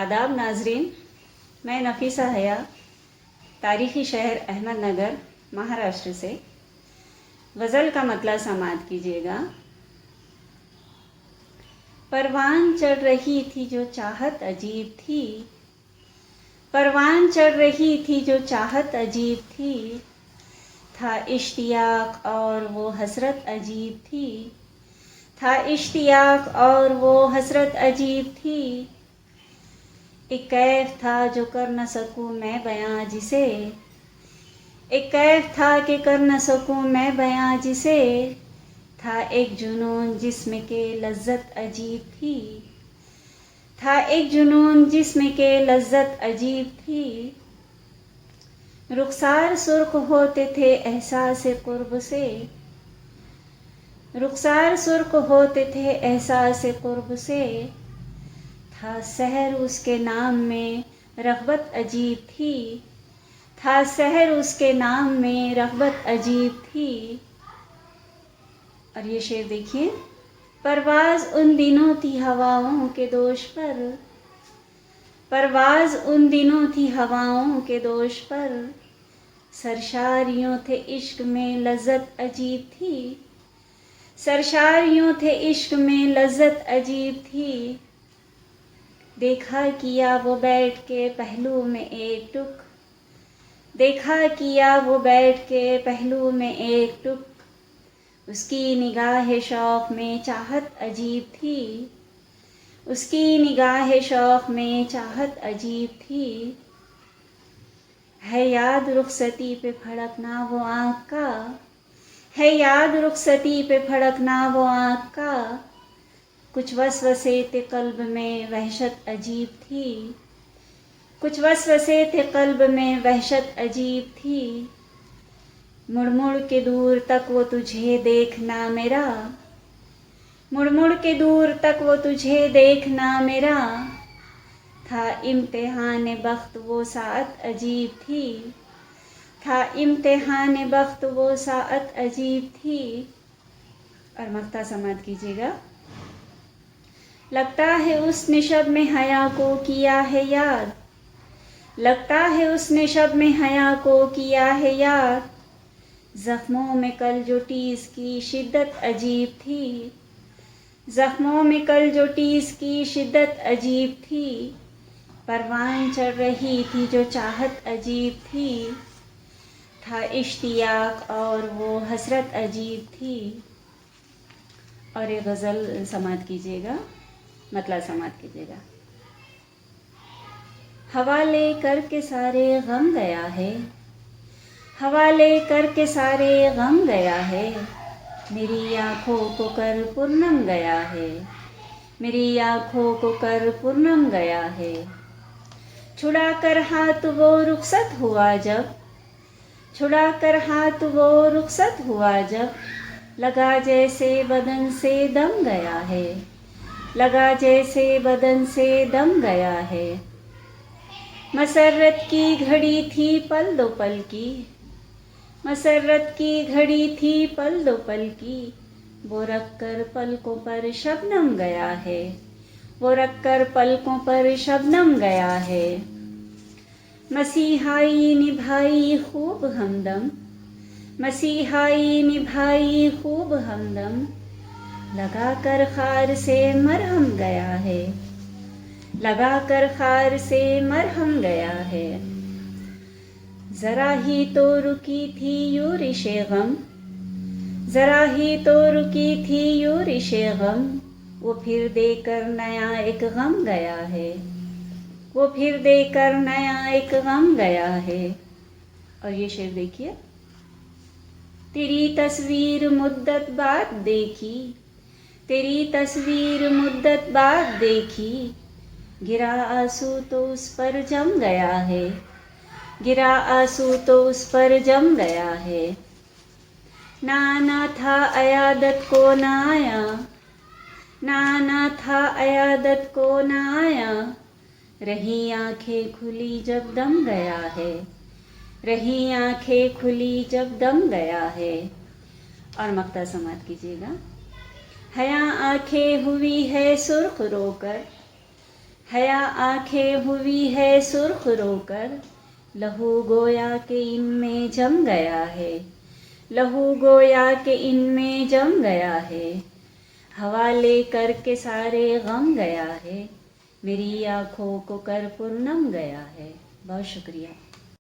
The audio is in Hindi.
आदाब नाजरीन, मैं नफीसा हया तारीख़ी शहर अहमदनगर महाराष्ट्र से गज़ल का मतला समाअत कीजिएगा। परवान चढ़ रही थी जो चाहत अजीब थी, परवान चढ़ रही थी जो चाहत अजीब थी, था इश्तियाक और वो हसरत अजीब थी, था इश्तियाक और वो हसरत अजीब थी। एक कैफ था जो कर न सकूं मैं बयां जिसे, एक कैफ था कि कर न सकूं मैं बयां जिसे, था एक जुनून जिस्म के लज्जत अजीब थी, था एक जुनून जिस्म के लज्जत अजीब थी। रुखसार सुर्ख होते थे एहसास कुर्ब से, रुखसार सुर्ख होते थे एहसास कुर्ब से, था सहर उसके नाम में रग़बत अजीब थी, था सहर उसके नाम में रग़बत अजीब थी। और ये शेर देखिए, परवाज़ उन दिनों थी हवाओं के दोष पर, परवाज़ उन दिनों थी हवाओं के दोष पर, सरशारियों थे इश्क में लज्जत अजीब थी, सरशारियों थे इश्क में लज्जत अजीब थी। देखा किया वो बैठ के पहलू में एक टुक, देखा किया वो बैठ के पहलू में एक टुक, उसकी निगाह शौक़ में चाहत अजीब थी, उसकी निगाह शौक़ में चाहत अजीब थी। है याद रुखसती पे फड़कना वो आँख का, है याद रुखसती पे फड़कना वो आँख का, कुछ वसवसे थे कल्ब में वहशत अजीब थी, कुछ वसवसे थे कल्ब में वहशत अजीब थी। मुड़ मुड़ के दूर तक वो तुझे देखना मेरा, मुड़ मुड़ के दूर तक वो तुझे देखना मेरा, था इम्तिहान बख्त वो साअत अजीब थी, था इम्तिहान बख्त वो साअत अजीब थी। और मक्ता समाअत कीजिएगा। लगता है उसने शब में हया को किया है याद, लगता है उसने शब में हया को किया है याद, ज़ख्मों में कल जो टीस की शिद्दत अजीब थी, ज़ख्मों में कल जो टीस की शिद्दत अजीब थी। परवान चढ़ रही थी जो चाहत अजीब थी, था इश्तियाक और वो हसरत अजीब थी। और ये गज़ल समाअत कीजिएगा, मतला समाअत कीजिएगा। हवाले करके सारे गम गया है, हवाले करके सारे गम गया है, मेरी आँखों को कर पूर्णम गया है, मेरी आँखों को कर पूर्णम गया है। छुड़ा कर हाथ वो रुखसत हुआ जब, छुड़ा कर हाथ वो रुखसत हुआ जब, लगा जैसे बदन से दम गया है, लगा जैसे बदन से दम गया है। मसर्रत की घड़ी थी पल दो पल की, मसर्रत की घड़ी थी पल दो पल की, वो रख कर पलकों पर शबनम गया है, वो रख कर पलकों पर शबनम गया है। मसीहाई निभाई खूब हमदम, मसीहाई निभाई खूब हमदम, लगा कर खार से मरहम गया है, लगा कर खार से मरहम गया है। ज़रा ही तो रुकी थी यूरिशे गम, ज़रा ही तो रुकी थी यूरिशे गम, वो फिर देकर नया एक गम गया है, वो फिर देकर नया एक गम गया है। और ये शेर देखिए, तेरी तस्वीर मुद्दत बाद देखी, तेरी तस्वीर मुद्दत बाद देखी, गिरा आंसू तो उस पर जम गया है, गिरा आंसू तो उस पर जम गया है। ना आना था अयादत को ना आया, ना आना था अयादत को ना आया, रही आंखें खुली जब दम गया है, रही आंखें खुली जब दम गया है। और मक्ता समाअत कीजिएगा। हया आंखें हुई है सुर्ख रोकर, हया आंखें हुई है सुर्ख रोकर, लहू गोया के इनमें जम गया है, लहू गोया के इनमें जम गया है, हवा लेकर के सारे गम गया है, मेरी आँखों को कर पुरनम गया है। बहुत शुक्रिया।